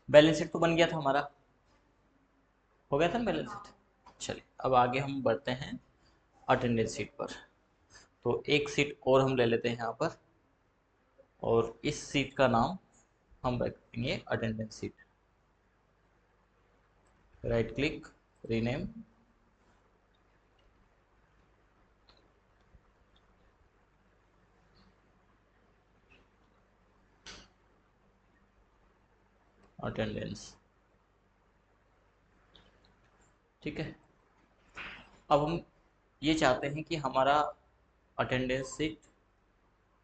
Balance sheet तो बन गया था हमारा, हो गया था ना बैलेंस शीट। चलिए अब आगे हम बढ़ते हैं अटेंडेंस शीट पर। तो एक सीट और हम ले लेते हैं यहाँ पर, और इस सीट का नाम हम रखेंगे attendance seat. Right click, rename, attendance. ठीक है, अब हम ये चाहते हैं कि हमारा अटेंडेंस सीट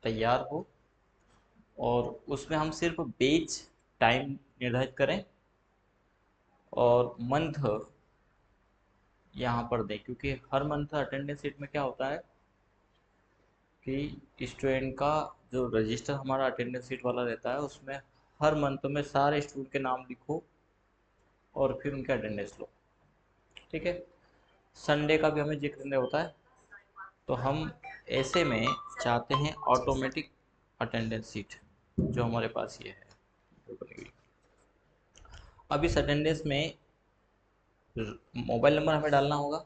तैयार हो, और उसमें हम सिर्फ बेच टाइम निर्धारित करें और मंथ यहाँ पर दें, क्योंकि हर मंथ अटेंडेंस शीट में क्या होता है कि स्टूडेंट का जो रजिस्टर हमारा अटेंडेंस शीट वाला रहता है उसमें हर मंथ में सारे स्टूडेंट के नाम लिखो और फिर उनके अटेंडेंस लो। ठीक है, संडे का भी हमें जिक्र नहीं होता है, तो हम ऐसे में चाहते हैं ऑटोमेटिक अटेंडेंस शीट, जो हमारे पास ये है जो बनी हुई। अब इस अटेंडेंस में मोबाइल नंबर हमें डालना होगा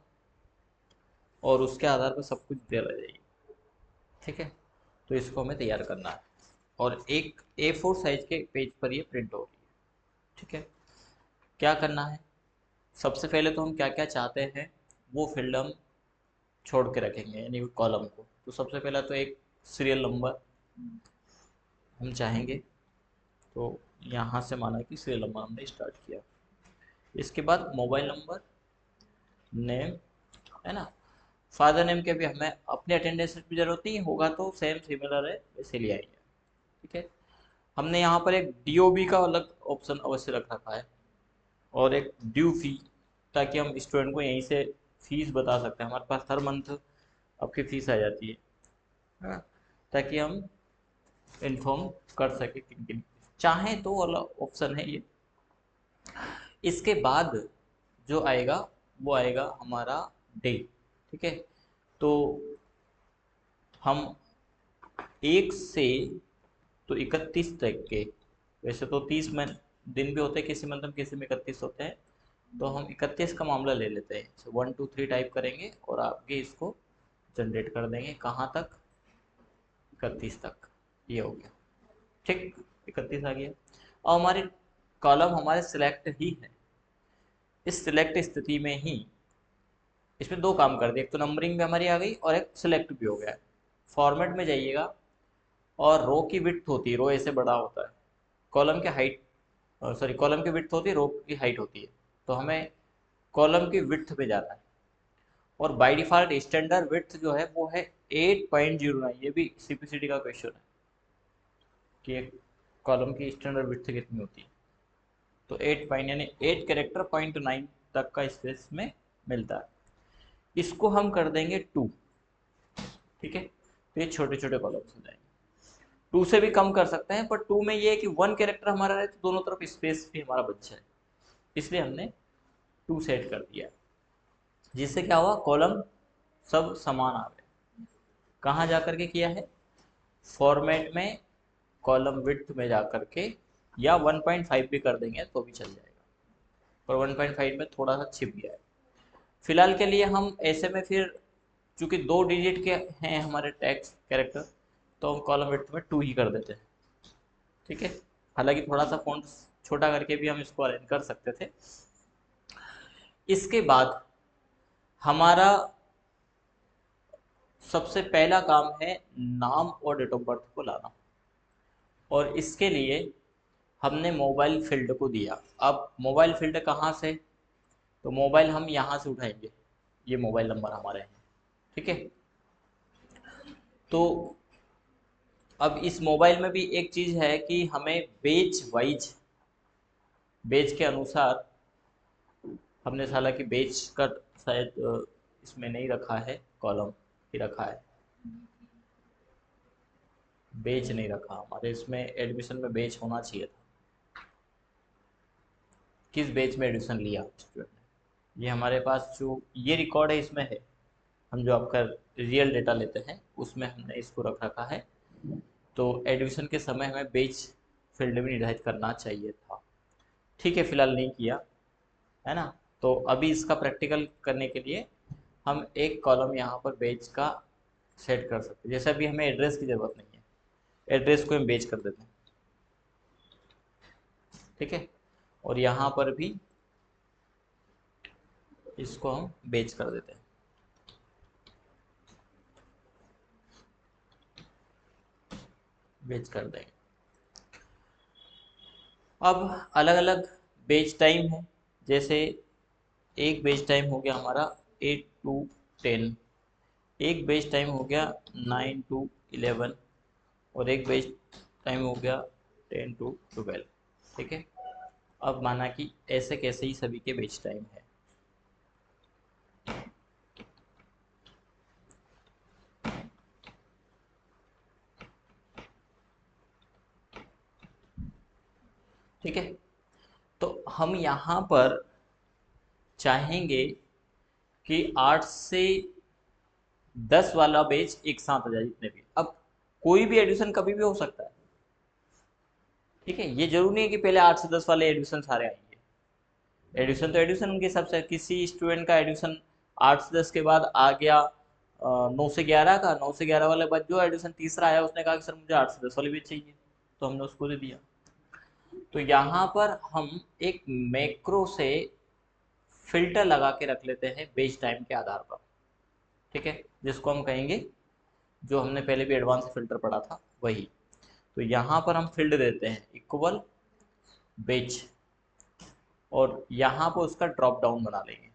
और उसके आधार पर सब कुछ दिया जाएगी। ठीक है, तो इसको हमें तैयार करना है, और एक A4 साइज के पेज पर ये प्रिंट होगी। ठीक है, क्या करना है, सबसे पहले तो हम क्या क्या चाहते हैं वो फील्ड हम छोड़ के रखेंगे, यानी कॉलम को। तो सबसे पहला तो एक सीरियल नंबर हम चाहेंगे, तो यहाँ से माना कि सीरियल नंबर हमने स्टार्ट किया। इसके बाद मोबाइल नंबर, नेम, है ना। फादर नेम के भी हमें अपने अटेंडेंस की जरूरत नहीं होगा, तो सेम सिमिलर है वैसे ले आएंगे। ठीक है, हमने यहाँ पर एक DOB का अलग ऑप्शन अवश्य रख रखा है, और एक ड्यू फी, ताकि हम स्टूडेंट को यहीं से फीस बता सकते हैं। हमारे पास हर मंथ आपकी फ़ीस आ जाती है ना, ताकि हम इन्फॉर्म कर सके किन किन। चाहें तो वाला ऑप्शन है ये। इसके बाद जो आएगा वो आएगा हमारा डे। ठीक है, तो हम 1 से तो 31 तक के, वैसे तो 30 में दिन भी होते हैं किसी मंथ में, किसी में 31 होते हैं, तो हम 31 का मामला ले लेते हैं। 1 2 3 टाइप करेंगे और आगे इसको जनरेट कर देंगे, कहाँ तक, 31 तक। ये हो गया, ठीक, 31 आ गया। और हमारे कॉलम हमारे सिलेक्ट ही है। इस सिलेक्ट स्थिति में ही इसमें दो काम कर दिए, एक तो नंबरिंग भी हमारी आ गई और एक सिलेक्ट भी हो गया। फॉर्मेट में जाइएगा, और रो की विड्थ होती है, रो ऐसे बड़ा होता है, कॉलम की हाइट, सॉरी कॉलम की विड्थ होती है, रो की हाइट होती है, तो हमें कॉलम की विड्थ पे जाना है। और बाय डिफॉल्ट स्टैंडर्ड विड्थ जो है वो है 8.09। ये भी CPCD का क्वेश्चन है कि एक कॉलम की स्टैंडर्ड विड्थ कितनी होती है। तो 8 पॉइंट यानी 8 कैरेक्टर 0.9 तक का स्पेस में मिलता है। इसको हम कर देंगे 2। ठीक है, तो ये छोटे छोटे कॉलम्स हो जाएंगे। 2 से भी कम कर सकते हैं, पर 2 में ये है कि 1 कैरेक्टर हमारा रहे तो दोनों तरफ स्पेस भी हमारा बच जाए, इसलिए हमने 2 सेट कर दिया, जिससे क्या हुआ, कॉलम सब समान आ गए। कहाँ जा करके किया है, फॉर्मेट में, कॉलम विड्थ में जा करके, या 1.5 भी कर देंगे तो भी चल जाएगा, पर 1.5 में थोड़ा सा छिप गया है। फिलहाल के लिए हम ऐसे में फिर, चूंकि 2 डिजिट के हैं हमारे टैक्स कैरेक्टर, तो हम कॉलम विड्थ में 2 ही कर देते हैं। ठीक है, हालांकि थोड़ा सा फॉन्ट छोटा करके भी हम इसको अरेंज कर सकते थे। इसके बाद हमारा सबसे पहला काम है नाम और डेट ऑफ बर्थ को लाना, और इसके लिए हमने मोबाइल फील्ड को दिया। अब मोबाइल फील्ड कहाँ से, तो मोबाइल हम यहाँ से उठाएंगे, ये मोबाइल नंबर हमारे हैं। ठीक है, तो अब इस मोबाइल में भी एक चीज़ है कि हमें बेच वाइज, बेच के अनुसार, हमने हालांकि बेच का शायद इसमें नहीं रखा है, कॉलम ही रखा है, बेच नहीं रखा। हमारे इसमें एडमिशन में बेच होना चाहिए था। किस बेच में एडमिशन लिया स्टूडेंट ने। ये हमारे पास जो ये रिकॉर्ड है इसमें है, हम जो आपका रियल डेटा लेते हैं उसमें हमने इसको रख रखा है। तो एडमिशन के समय हमें बेच फील्ड में निर्धारित करना चाहिए था, ठीक है, फिलहाल नहीं किया है ना। तो अभी इसका प्रैक्टिकल करने के लिए हम एक कॉलम यहाँ पर बेच का सेट कर सकते हैं। जैसे अभी हमें एड्रेस की ज़रूरत नहीं है, एड्रेस को हम बेच कर देते हैं, ठीक है। और यहाँ पर भी इसको हम बेच कर देते हैं। बेच कर देंगे। अब अलग अलग बेच टाइम है। जैसे एक बेच टाइम हो गया हमारा 8 to 10, एक बेच टाइम हो गया 9 to 11, और एक बेच टाइम हो गया 10 to 12, ठीक है। अब माना कि ऐसे कैसे ही सभी के बेच टाइम है। ठीक है, तो हम यहाँ पर चाहेंगे कि 8 से 10 वाला बेच एक साथ आ जाए जितने भी। अब कोई भी एडमिशन कभी भी हो सकता है, ठीक है। ये जरूरी नहीं है कि पहले 8 से 10 वाले एडमिशन सारे आएंगे। एडमिशन तो एडमिशन उनके हिसाब से, किसी स्टूडेंट का एडमिशन 8 से 10 के बाद आ गया 9 से 11 का, 9 से 11 वाले बाद जो एडमिशन तीसरा आया उसने कहा कि सर मुझे 8 से 10 वाले भी चाहिए, तो हमने उसको दे दिया। तो यहाँ पर हम एक मैक्रो से फिल्टर लगा के रख लेते हैं बेच टाइम के आधार पर, ठीक है, जिसको हम कहेंगे, जो हमने पहले भी एडवांस फिल्टर पढ़ा था वही। तो यहाँ पर हम फील्ड देते हैं इक्वल बेच, और यहाँ पर उसका ड्रॉप डाउन बना लेंगे।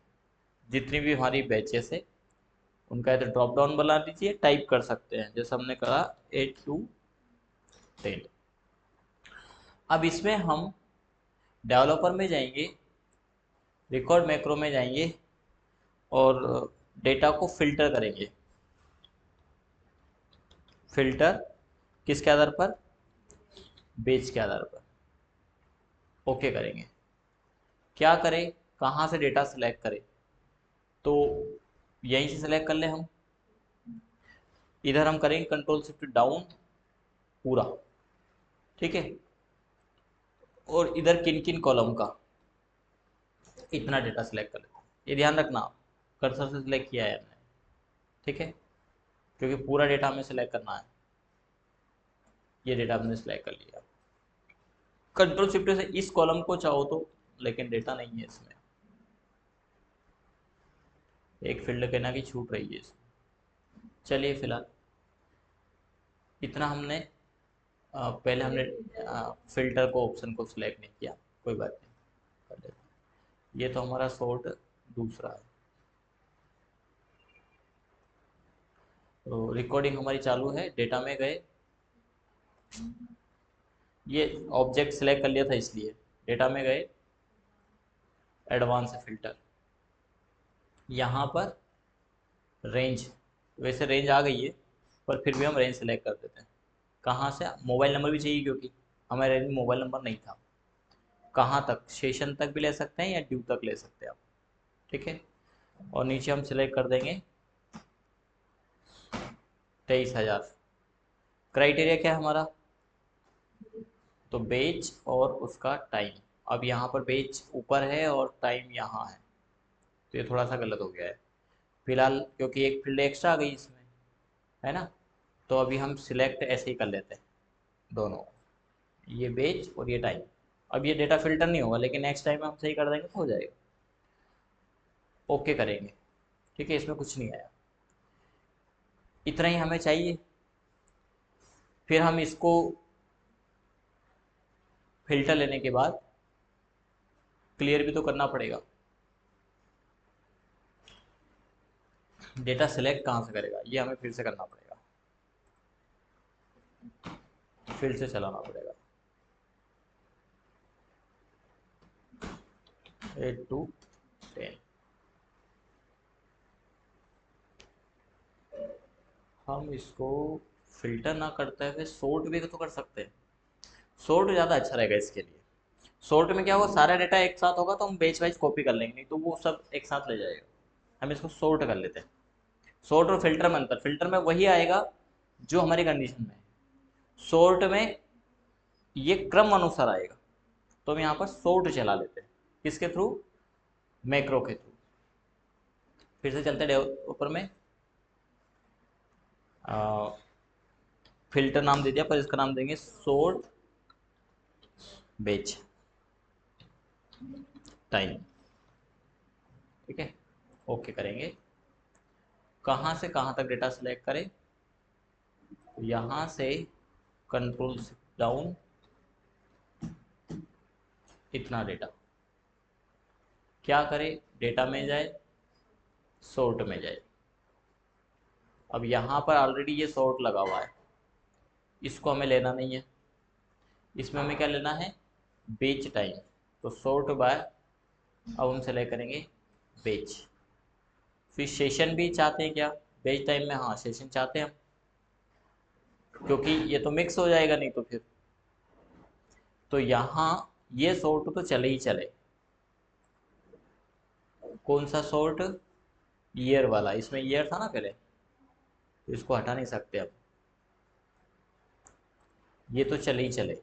जितनी भी हमारी बैचेस है उनका इधर ड्रॉप डाउन बना लीजिए, टाइप कर सकते हैं जैसे हमने कहा 8 to 10। अब इसमें हम डेवलपर में जाएंगे, रिकॉर्ड मैक्रो में जाएंगे और डेटा को फिल्टर करेंगे। फिल्टर किसके आधार पर? बेच के आधार पर। ओके करेंगे। क्या करें, कहाँ से डेटा सेलेक्ट करें? तो यहीं से सेलेक्ट कर ले हम। इधर हम करेंगे कंट्रोल शिफ्ट डाउन पूरा, ठीक है। और इधर किन किन कॉलम का इतना डेटा सेलेक्ट कर लेते हैं। ये ध्यान रखना, कर्सर से सिलेक्ट किया है हमने, ठीक है, क्योंकि पूरा डेटा हमें सेलेक्ट करना है। ये डेटा हमने सेलेक्ट कर लिया। कंट्रोल शिफ्ट से इस कॉलम को चाहो तो, लेकिन डेटा नहीं है इसमें, एक फील्ड कहना की छूट रही है इसमें। चलिए फिलहाल इतना हमने पहले हमने फिल्टर को ऑप्शन को सिलेक्ट नहीं किया, कोई बात नहीं, कर लेते हैं। ये तो हमारा सॉर्ट दूसरा है। तो रिकॉर्डिंग हमारी चालू है, डेटा में गए, ये ऑब्जेक्ट सिलेक्ट कर लिया था इसलिए डेटा में गए, एडवांस फिल्टर, यहाँ पर रेंज, वैसे रेंज आ गई है पर फिर भी हम रेंज सेलेक्ट कर देते हैं। कहाँ से? मोबाइल नंबर भी चाहिए क्योंकि हमारे रेंज में मोबाइल नंबर नहीं था। कहाँ तक? सेशन तक भी ले सकते हैं या ड्यू तक ले सकते हैं आप, ठीक है। और नीचे हम सिलेक्ट कर देंगे 23,000। क्राइटेरिया क्या है हमारा? तो बेच और उसका टाइम। अब यहाँ पर बेच ऊपर है और टाइम यहाँ है, तो ये थोड़ा सा गलत हो गया है फिलहाल, क्योंकि एक फील्ड एक्स्ट्रा आ गई इसमें, है ना। तो अभी हम सिलेक्ट ऐसे ही कर लेते हैं दोनों, ये बेच और ये टाइम। अब ये डेटा फिल्टर नहीं होगा, लेकिन नेक्स्ट टाइम हम सही कर देंगे तो हो जाएगा। ओके करेंगे, ठीक है, इसमें कुछ नहीं आया, इतना ही हमें चाहिए। फिर हम इसको फिल्टर लेने के बाद क्लियर भी तो करना पड़ेगा। डेटा सिलेक्ट कहाँ से करेगा, ये हमें फिर से करना पड़ेगा, फिर से चलाना पड़ेगा। 8 to 10 हम इसको फिल्टर ना करते हुए सॉर्ट भी तो कर सकते हैं। सॉर्ट ज़्यादा अच्छा रहेगा इसके लिए। सॉर्ट में क्या होगा, सारा डेटा एक साथ होगा तो हम बेच वाइज कॉपी कर लेंगे, नहीं तो वो सब एक साथ ले जाएगा। हम इसको सॉर्ट कर लेते हैं। सॉर्ट और फिल्टर में अंतर, फिल्टर में वही आएगा जो हमारी कंडीशन में है, सॉर्ट में ये क्रम अनुसार आएगा। तो हम यहाँ पर सॉर्ट चला लेते हैं, किसके थ्रू, मैक्रो के थ्रू। फिर से चलते हैं ऊपर में, फिल्टर नाम दे दिया, पर इसका नाम देंगे सॉर्ट बेच टाइम। ठीक है, ओके करेंगे। कहाँ से कहाँ तक डेटा सेलेक्ट करें, तो यहाँ से कंट्रोल डाउन, इतना डेटा क्या करें, डेटा में जाए, सॉर्ट में जाए। अब यहाँ पर ऑलरेडी ये सॉर्ट लगा हुआ है, इसको हमें लेना नहीं है। इसमें हमें क्या लेना है, बेच टाइम। तो सॉर्ट बाय, अब हम सेलेक्ट करेंगे बेच। फिर सेशन भी चाहते हैं क्या, बेच टाइम में, हाँ सेशन चाहते हैं हम, क्योंकि ये तो मिक्स हो जाएगा नहीं तो फिर। तो यहाँ ये सॉर्ट तो चले ही चले। कौन सा सॉर्ट, ईयर वाला, इसमें ईयर था ना पहले, तो इसको हटा नहीं सकते अब, ये तो चले ही चले।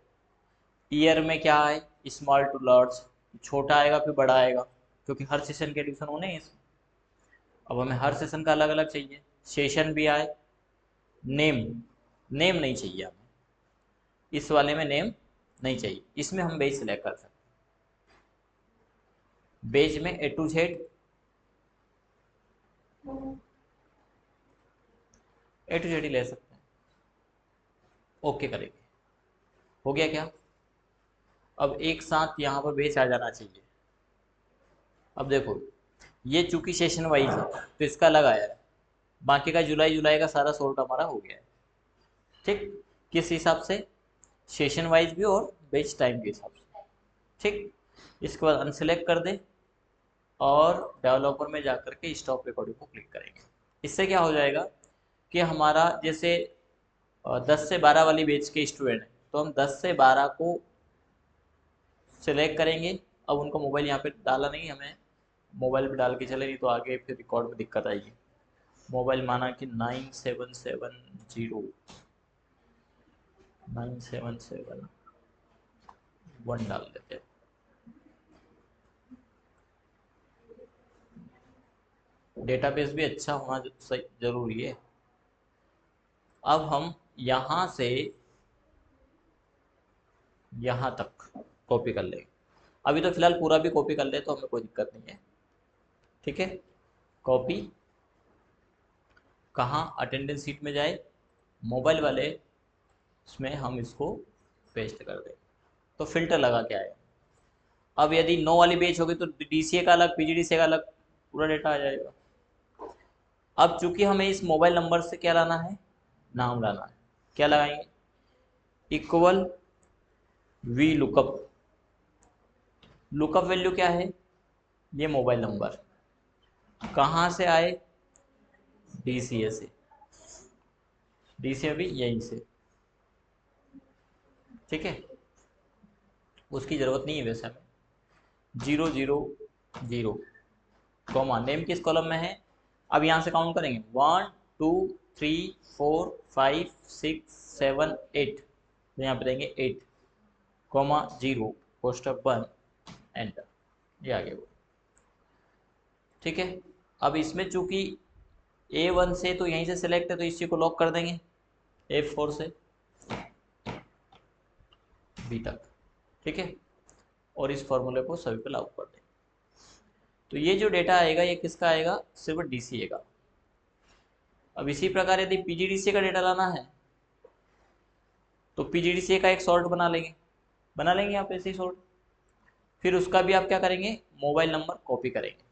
ईयर में क्या है, स्मॉल टू लार्ज, छोटा आएगा फिर बड़ा आएगा, क्योंकि हर सेशन के एडिशन होने हैं इसमें। अब हमें हर सेशन का अलग अलग चाहिए, सेशन भी आए, नेम, नेम नहीं चाहिए हमें, इस वाले में नेम नहीं चाहिए, इसमें हम बेस सेलेक्ट कर सकते हैं। बेस में A to Z, A to Z ही ले सकते हैं। ओके करेंगे, हो गया क्या। अब एक साथ यहाँ पर बेस आ जाना चाहिए। अब देखो, ये चूंकि सेशन वाइज है तो इसका अलग आया है, बाकी का जुलाई जुलाई का सारा सॉर्ट हमारा हो गया है। ठीक, किस हिसाब से, सेशन वाइज भी और बेच टाइम के हिसाब से। ठीक, इसके बाद अनसेलेक्ट कर दे और डेवलपर में जाकर के स्टॉप रिकॉर्डिंग को क्लिक करेंगे। इससे क्या हो जाएगा कि हमारा जैसे 10 से 12 वाली बेच के स्टूडेंट है, तो हम 10 से 12 को सिलेक्ट करेंगे। अब उनका मोबाइल यहाँ पे डाला नहीं, हमें मोबाइल पे डाल के चले, नहीं तो आगे फिर रिकॉर्ड में दिक्कत आएगी। मोबाइल माना कि 9770 डाल देते हैं। डेटाबेस भी अच्छा होना जरूरी है। अब हम यहाँ से यहाँ तक कॉपी कर लेंगे। अभी तो फिलहाल पूरा भी कॉपी कर ले तो हमें कोई दिक्कत नहीं है। ठीक है, कॉपी कहाँ, अटेंडेंस शीट में जाए, मोबाइल वाले इसमें हम इसको पेस्ट कर दें, तो फिल्टर लगा के आए। अब यदि 9 वाली बेच होगी तो डीसीए का अलग, पीजीडीसीए का अलग, पूरा डेटा आ जाएगा। अब चूंकि हमें इस मोबाइल नंबर से क्या लाना है, नाम लाना है, क्या लगाएंगे, equal V lookup. Lookup value क्या है, ये मोबाइल नंबर कहाँ से आए, डीसीए से, डीसीए भी यहीं से। ठीक है, उसकी ज़रूरत नहीं है वैसे हमें। 000 कॉमा, नेम किस कॉलम में है। अब यहाँ से काउंट करेंगे, 1 2 3 4 5 6 7 8, तो यहाँ पे देंगे 8 कॉमा 0 कोष्टक बंद, एंटर, ये आगे वो। ठीक है, अब इसमें चूंकि A1 से तो यहीं से सिलेक्ट है, तो इसी को लॉक कर देंगे F4 से B तक। ठीक है, और इस फॉर्मूले को सभी पे लागू कर देंगे। तो ये जो डेटा आएगा ये किसका आएगा, सिर्फ डीसीए का। अब इसी प्रकार यदि पीजीडीसीए का डेटा लाना है तो पीजीडीसीए का एक सॉर्ट बना लेंगे आप ऐसे ही सॉर्ट। फिर उसका भी आप क्या करेंगे, मोबाइल नंबर कॉपी करेंगे।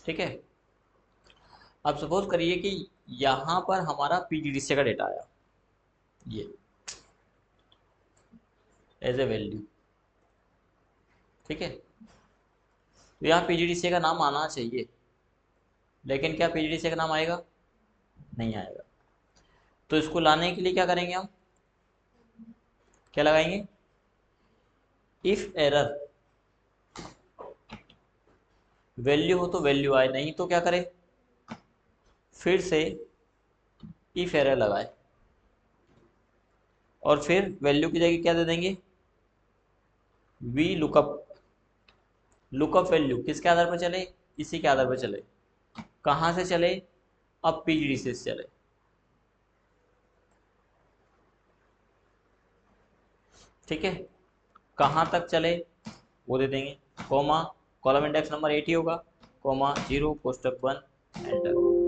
ठीक है, अब सपोज करिए कि यहाँ पर हमारा पीजीडीसीए का डेटा आया, ये एज ए वैल्यू। ठीक है, तो यहाँ पीजीडीसीए का नाम आना चाहिए, लेकिन क्या पीजीडीसीए का नाम आएगा, नहीं आएगा। तो इसको लाने के लिए क्या करेंगे हम, क्या लगाएंगे, इफ एरर वैल्यू हो तो वैल्यू आए, नहीं तो क्या करें, फिर से इफ एरर लगाए और फिर वैल्यू की जगह क्या दे देंगे, वी लुकअप। लुकअप वैल्यू किसके आधार पर चले, इसी के आधार पर चले। कहाँ से चले, अब पीजीडी से चले। ठीक है, कहाँ तक चले वो दे देंगे, कॉमा, कॉलम इंडेक्स नंबर 80 होगा, कॉमा 0 कोष्टक बंद, एंटर।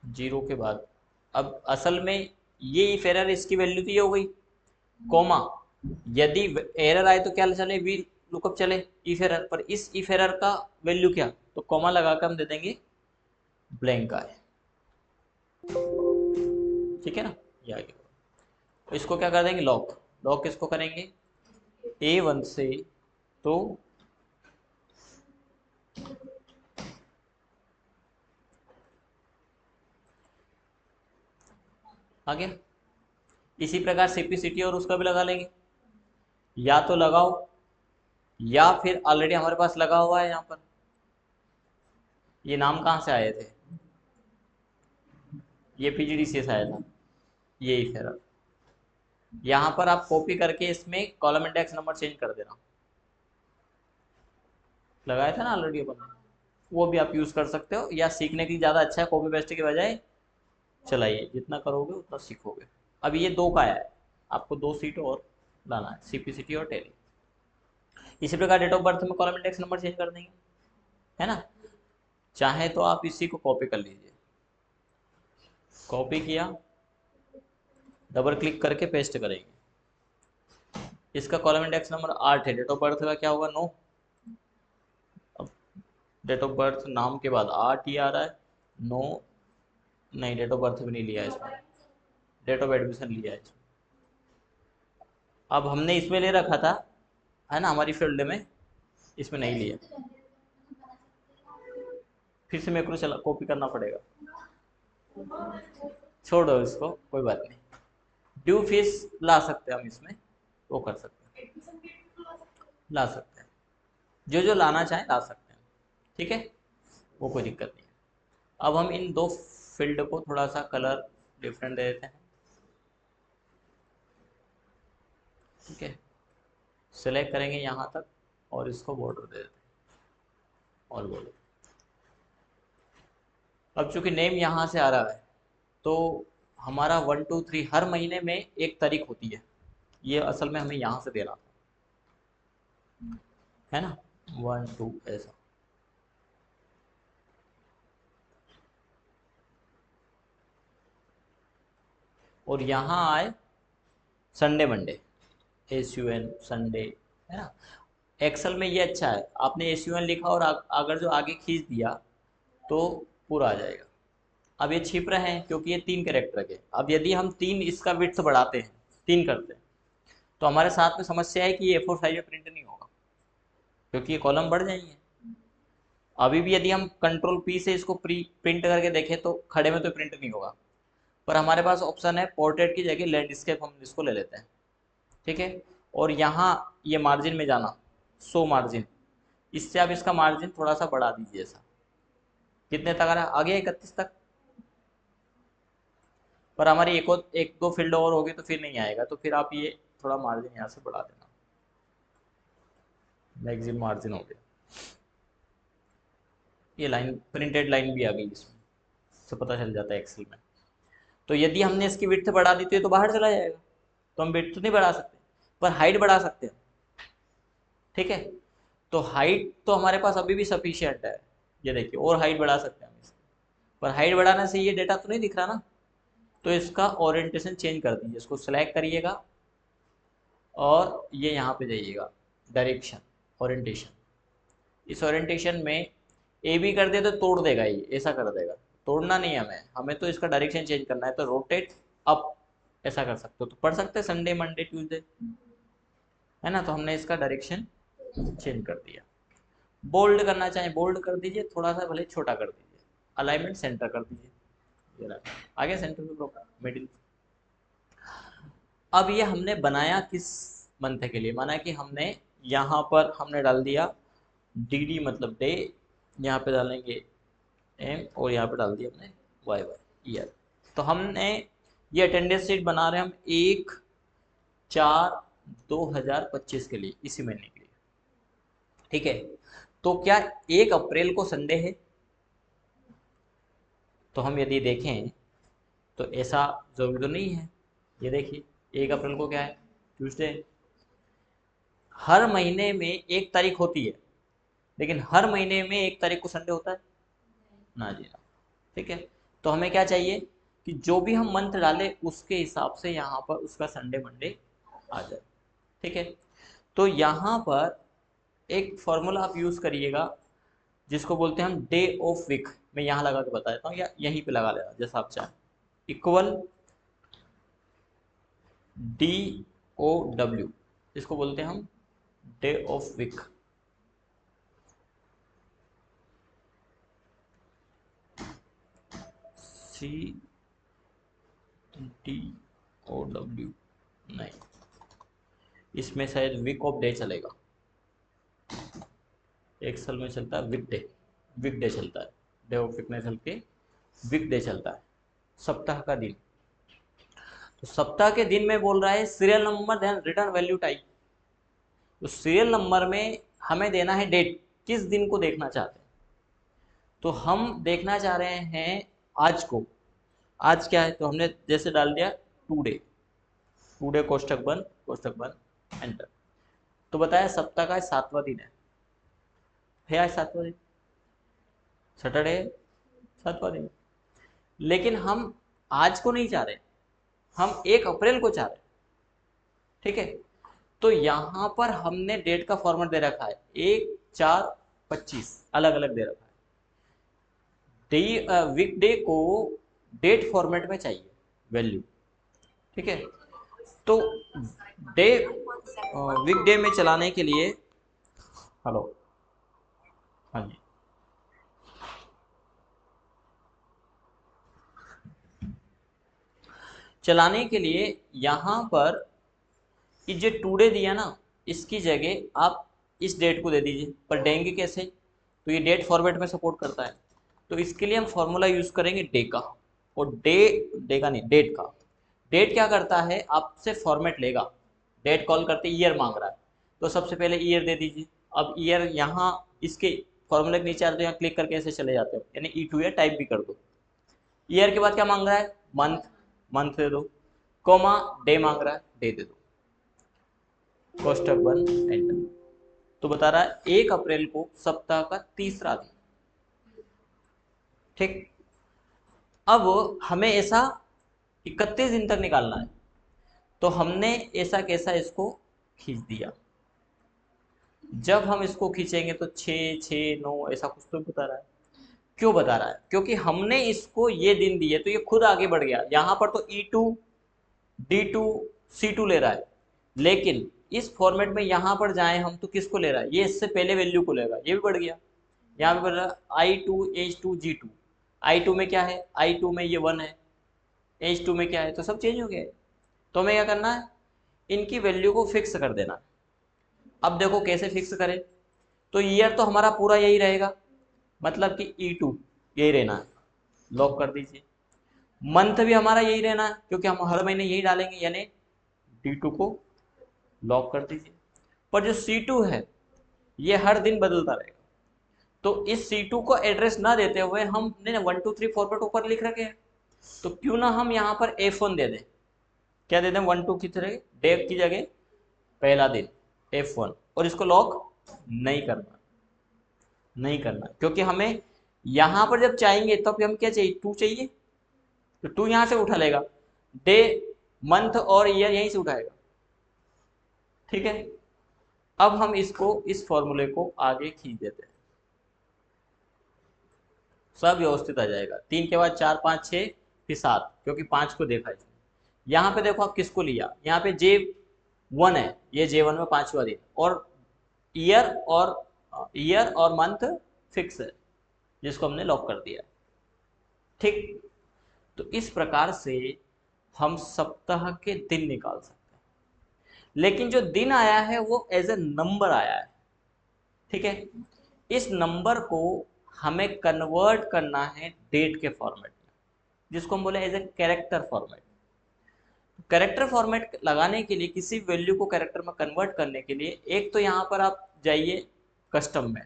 जीरो के बाद अब असल में ये इफ एरर इसकी वैल्यू तो ये हो गई, कॉमा, यदि एरर आए तो क्या चले, वी लुकअप चले, इफ एरर पर, इस इफ एरर का वैल्यू क्या, तो कॉमा लगाकर हम दे देंगे ब्लैंक आए। ठीक है ना, ये आ गया। तो इसको क्या कर देंगे, लॉक। लॉक किसको करेंगे, A1 से, तो आ गया। इसी प्रकार सिम्प्लिसिटी और उसका भी लगा लेंगे, या तो लगाओ या फिर ऑलरेडी हमारे पास लगा हुआ है यहाँ पर। ये नाम कहाँ से आए थे, ये पीजीडीसी से आया था, ये इफ एरर। यहाँ पर आप कॉपी करके इसमें कॉलम इंडेक्स नंबर चेंज कर देना, लगाया था ना ऑलरेडी अपन, वो भी आप यूज़ कर सकते हो, या सीखने के लिए ज़्यादा अच्छा है, कॉपी पेस्ट के बजाय चलाइए, जितना करोगे उतना सीखोगे। अब ये दो का आया है, आपको दो सीट और लाना है, सीपीसीटी और टैली। इसी प्रकार डेट ऑफ बर्थ में कॉलम इंडेक्स नंबर चेंज कर देंगे, है ना। चाहे तो आप इसी को कॉपी कर लीजिए, कॉपी किया, डबल क्लिक करके पेस्ट करेंगे। इसका कॉलम इंडेक्स नंबर 8 है, डेट ऑफ बर्थ का क्या होगा, 9। अब डेट ऑफ बर्थ नाम के बाद 8 ही आ रहा है, 9 नहीं, डेट ऑफ बर्थ भी नहीं लिया है इसमें, डेट ऑफ एडमिशन लिया है इसमें। अब हमने इसमें ले रखा था, है ना, हमारी फील्ड में, इसमें नहीं लिया, फिर से मेरे को चला कॉपी करना पड़ेगा। छोड़ दो इसको, कोई बात नहीं। ड्यू फीस ला सकते हैं हम इसमें, वो कर सकते हैं, ला सकते हैं, जो जो लाना चाहें ला सकते हैं। ठीक है, वो कोई दिक्कत नहीं है। अब हम इन दो फील्ड को थोड़ा सा कलर डिफरेंट दे देते हैं। ठीक है, सिलेक्ट करेंगे यहाँ तक और इसको बॉर्डर दे देते हैं, और बॉर्डर। अब चूंकि नेम यहाँ से आ रहा है, तो हमारा 1 2 3 हर महीने में एक तारीख होती है, ये असल में हमें यहाँ से देना था, है ना, 1 2 ऐसा। और यहाँ आए संडे मंडे, SUN संडे, है ना। एक्सेल में ये अच्छा है, आपने SUN लिखा और अगर जो आगे खींच दिया तो पूरा आ जाएगा। अब ये छिप रहे हैं क्योंकि ये 3 कैरेक्टर के, अब यदि हम 3 इसका विड्थ बढ़ाते हैं, 3 करते हैं, तो हमारे साथ में समस्या है कि ये A4 साइज में प्रिंट नहीं होगा, क्योंकि ये कॉलम बढ़ जाएंगे। अभी भी यदि हम कंट्रोल P से इसको प्रिंट करके देखें तो खड़े में तो प्रिंट नहीं होगा, पर हमारे पास ऑप्शन है पोर्ट्रेट की जगह लैंडस्केप, हम इसको ले लेते हैं। ठीक है, और यहाँ ये मार्जिन में जाना, शो मार्जिन, इससे आप इसका मार्जिन थोड़ा सा बढ़ा दीजिए ऐसा, कितने तक आ रहा है, आगे 31 तक। पर हमारी एक दो फील्ड और होगी तो फिर नहीं आएगा, तो फिर आप ये थोड़ा मार्जिन यहाँ से बढ़ा देना, मैक्सिमम मार्जिन हो गया। ये लाइन प्रिंटेड लाइन भी आ गई, इसमें से पता चल जाता है एक्सेल में। तो यदि हमने इसकी विड्थ बढ़ा दी तो ये तो बाहर चला जाएगा, तो हम विड्थ तो नहीं बढ़ा सकते, पर हाइट बढ़ा सकते हैं। ठीक है, तो हाइट तो हमारे पास अभी भी सफिशियंट है, ये देखिए, और हाइट बढ़ा सकते हैं हम इसकी, पर हाइट बढ़ाने से ये डेटा तो नहीं दिख रहा ना, तो इसका ओरिएंटेशन चेंज कर दीजिए, इसको सेलेक्ट करिएगा और ये यहाँ पे जाइएगा, डायरेक्शन, ओरिएंटेशन। इस ओरिएंटेशन में ए बी कर दे तो तोड़ देगा, ये ऐसा कर देगा, तोड़ना नहीं है हमें, हमें तो इसका डायरेक्शन चेंज करना है, तो रोटेट अप ऐसा कर सकते हो, तो पढ़ सकते हैं संडे मंडे ट्यूसडे, है ना। तो हमने इसका डायरेक्शन चेंज कर दिया। बोल्ड करना चाहें बोल्ड कर दीजिए, थोड़ा सा भले छोटा कर दीजिए, अलाइनमेंट सेंटर कर दीजिए, ये रहा, आगे सेंटर में प्रॉपर मिडिल। अब ये हमने बनाया किस मंथ के लिए, माना कि हमने यहाँ पर हमने डाल दिया डी मतलब डे, यहाँ पे डालेंगे एम और यहाँ पे डाल दिया हमने वाई ईयर। तो हमने ये अटेंडेंस शीट बना रहे हैं हम 1/4/2025 के लिए, इसी महीने के लिए। ठीक है, तो क्या 1 अप्रैल को संडे है? तो हम यदि देखें तो ऐसा जरूरी तो नहीं है। ये देखिए 1 अप्रैल को क्या है, ट्यूसडे। हर महीने में 1 तारीख होती है, लेकिन हर महीने में 1 तारीख को संडे होता है ना जी ना। ठीक है, तो हमें क्या चाहिए कि जो भी हम मंथ डालें उसके हिसाब से यहाँ पर उसका संडे मंडे आ जाए। ठीक है, तो यहाँ पर एक फॉर्मूला आप यूज़ करिएगा जिसको बोलते हैं हम डे ऑफ वीक। मैं यहाँ लगा के बता देता हूँ या यहीं पे लगा लेना जैसा आप चाहें। इक्वल DOW, इसको बोलते हैं हम डे ऑफ वीक। CDOW नहीं, इसमें शायद वीक ऑफ डे चलेगा। एक्सेल में चलता है वीक डे, वीक डे चलता है, डे ऑफ वीक नहीं चल के वीक डे चलता है, सप्ताह का दिन। तो सप्ताह के दिन में बोल रहा है serial number then return value type. तो सीरियल नंबर में हमें देना है डेट, किस दिन को देखना चाहते हैं। तो हम देखना चाह रहे हैं आज को। आज क्या है, तो हमने जैसे डाल दिया टुडे, टुडे कोष्ठक बंद एंटर। तो बताया सप्ताह का 7वां दिन है आज 7वां दिन, सैटरडे 7वां दिन। लेकिन हम आज को नहीं चाह रहे, हम 1 अप्रैल को चाह रहे हैं। ठीक है, तो यहाँ पर हमने डेट का फॉर्मेट दे रखा है 1/4/25, अलग अलग दे रखा है। डे वीक डे को डेट फॉर्मेट में चाहिए वैल्यू। ठीक है, तो डे वीक डे में चलाने के लिए, हेलो, हाँ जी, चलाने के लिए यहाँ पर जो टुडे दिया ना, इसकी जगह आप इस डेट को दे दीजिए। पर देंगे कैसे, तो ये डेट फॉर्मेट में सपोर्ट करता है, तो इसके लिए हम फॉर्मूला यूज करेंगे डे का। और डे का नहीं, डेट का। डेट क्या करता है, आपसे फॉर्मेट लेगा, डेट कॉल करते ईयर मांग रहा है, तो सबसे पहले ईयर दे दीजिए। अब ईयर यहाँ इसके फॉर्मूले के नीचे आते हो, यहाँ क्लिक करके ऐसे चले जाते हो, यानी E2 ईयर टाइप भी कर दो। ईयर के बाद क्या मांग रहा है, मंथ, मंथ दे दो, कोमा डे मांग रहा है, डे दे दो, कोष्ठक बंद एंटर। तो बता रहा है 1 अप्रैल को सप्ताह का 3रा दिन। ठीक, अब हमें ऐसा 31 दिन तक निकालना है, तो हमने ऐसा कैसा इसको खींच दिया। जब हम इसको खींचेंगे तो 6 6 9 ऐसा कुछ तो बता रहा है। क्यों बता रहा है, क्योंकि हमने इसको ये दिन दिए तो ये खुद आगे बढ़ गया। यहाँ पर तो E2 D2 C2 ले रहा है, लेकिन इस फॉर्मेट में यहाँ पर जाएं हम तो किसको ले रहा है, ये इससे पहले वैल्यू को लेगा, ये भी बढ़ गया। यहाँ पे बढ़ रहा है I2 H2 G2। I2 में क्या है, I2 में ये 1 है, H2 में क्या है, तो सब चेंज हो गया है। तो हमें क्या करना है, इनकी वैल्यू को फिक्स कर देना। अब देखो कैसे फिक्स करें, तो ईयर तो हमारा पूरा यही रहेगा, मतलब कि E2 यही रहना है, लॉक कर दीजिए। मंथ भी हमारा यही रहना है, क्योंकि हम हर महीने यही डालेंगे, यानी D2 को लॉक कर दीजिए। पर जो C2 है ये हर दिन बदलता रहेगा, तो इस C2 को एड्रेस ना देते हुए हमने 1 2 3 4 ऊपर लिख रखे हैं, तो क्यों ना हम यहाँ पर F1 दे दें। क्या दे दें, 1 2 की तरह डे की जगह पहला दिन F1, और इसको लॉक नहीं करना, नहीं करना, क्योंकि हमें यहाँ पर जब चाहेंगे तब हम क्या चाहिए, 2 चाहिए, तो 2 यहाँ से उठा लेगा, डे मंथ और ईयर यहीं से उठाएगा। ठीक है, अब हम इसको इस फॉर्मूले को आगे खींच देते हैं, सब व्यवस्थित आ जाएगा। 3 के बाद 4 5 6 फिर 7, क्योंकि 5 को देखा है। यहाँ पे देखो आप किसको लिया, यहाँ पे J1 है, ये J1 में 5वां दिन, और ईयर और मंथ फिक्स है, जिसको हमने लॉक कर दिया। ठीक, तो इस प्रकार से हम सप्ताह के दिन निकाल सकते हैं, लेकिन जो दिन आया है वो एज ए नंबर आया है, ठीक है। इस नंबर को हमें कन्वर्ट करना है डेट के फॉर्मेट में, जिसको हम बोले as a character format. Character format लगाने के लिए, किसी वैल्यू को कैरेक्टर में कन्वर्ट करने के लिए, एक तो यहाँ पर आप जाइए कस्टम में,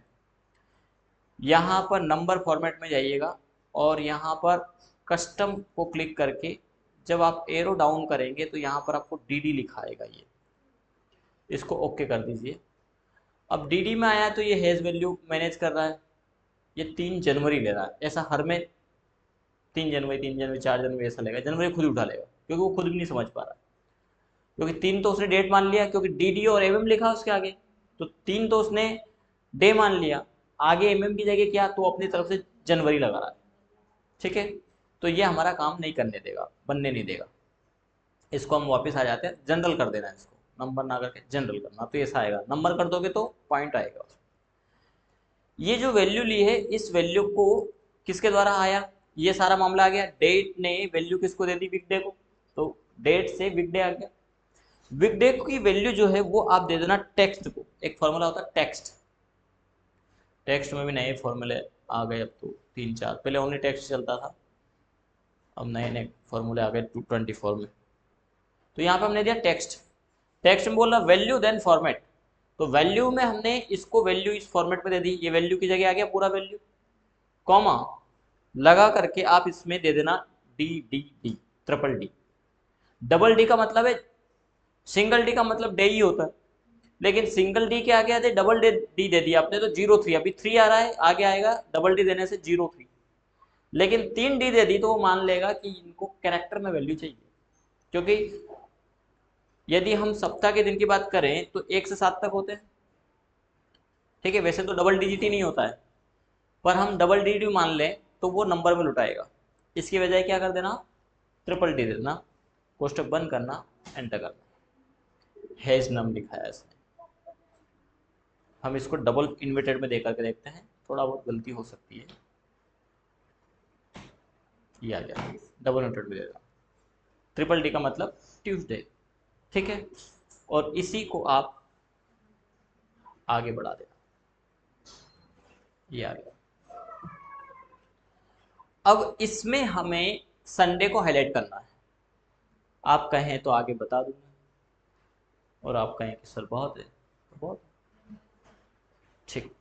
यहाँ पर नंबर फॉर्मेट में जाइएगा और यहाँ पर कस्टम को क्लिक करके जब आप एरो डाउन करेंगे तो यहाँ पर आपको डी लिखा आएगा, ये इसको ओके कर दीजिए। अब डी में आया तो ये हैज़ वैल्यू मैनेज कर रहा है, ये 3 जनवरी ले रहा है। ऐसा हर में 3 जनवरी 3 जनवरी 4 जनवरी ऐसा लेगा, जनवरी खुद ही उठा लेगा क्योंकि वो खुद भी नहीं समझ पा रहा, क्योंकि 3 तो उसने डेट मान लिया, क्योंकि डी और एम लिखा उसके आगे, तो 3 तो उसने डे मान लिया, आगे एम की जगह क्या, तो अपनी तरफ से जनवरी लगा रहा है, ठीक है। तो ये हमारा काम नहीं करने देगा, बनने नहीं देगा। इसको हम वापस आ जाते हैं, जनरल कर देना है इसको, नंबर ना करके जनरल करना, तो ऐसा आएगा। नंबर कर दोगे तो पॉइंट आएगा। ये जो वैल्यू ली है, इस वैल्यू को किसके द्वारा आया, ये सारा मामला आ गया। डेट ने वैल्यू किसको दे दी, वीकडे को, तो डेट से वीकडे आ गया। वीकडे की वैल्यू जो है वो आप दे देना टेक्स्ट को। एक फॉर्मूला होता है टेक्स्ट, टेक्स्ट में भी नए फॉर्मूले आ गए अब तो 3-4, पहले ओनली टेक्स्ट चलता था, अब नए नए फॉर्मूले आ गए 224 में। तो यहाँ पे हमने दिया टेक्स्ट, टेक्स्ट में बोला वैल्यू देन फॉर्मेट, तो वैल्यू में हमने इसको वैल्यू इस फॉर्मेट में दे दी, ये वैल्यू की जगह आ गया पूरा वैल्यू, कॉमा लगा करके आप इसमें दे देना D D D, triple D. Double D का मतलब है, सिंगल डी का मतलब डे ही होता है, लेकिन सिंगल डी के आगे आते डबल डी दे दिया आपने तो 03, अभी 3 आ रहा है, आगे आएगा डबल डी देने से 03, लेकिन 3 डी दे दी तो वो मान लेगा कि इनको कैरेक्टर में वैल्यू चाहिए, क्योंकि यदि हम सप्ताह के दिन की बात करें तो 1 से 7 तक होते हैं, ठीक है। वैसे तो डबल डिजिट ही नहीं होता है, पर हम डबल डिजिट मान लें तो वो नंबर में लुटाएगा, इसकी बजाय क्या कर देना, ट्रिपल डी देना, कोष्टक बंद करना, एंटर करना, हैज नम लिखा है इसने। हम इसको डबल इन्वर्टेड में देकर के देखते हैं, थोड़ा बहुत गलती हो सकती है, ये आ गया डबल इन्वर्टेड में देगा, ट्रिपल डी का मतलब ट्यूसडे, ठीक है। और इसी को आप आगे बढ़ा देना, ये आ गया। अब इसमें हमें संडे को हाईलाइट करना है, आप कहें तो आगे बता दूंगा और आप कहें कि सर बहुत है तो बहुत, ठीक।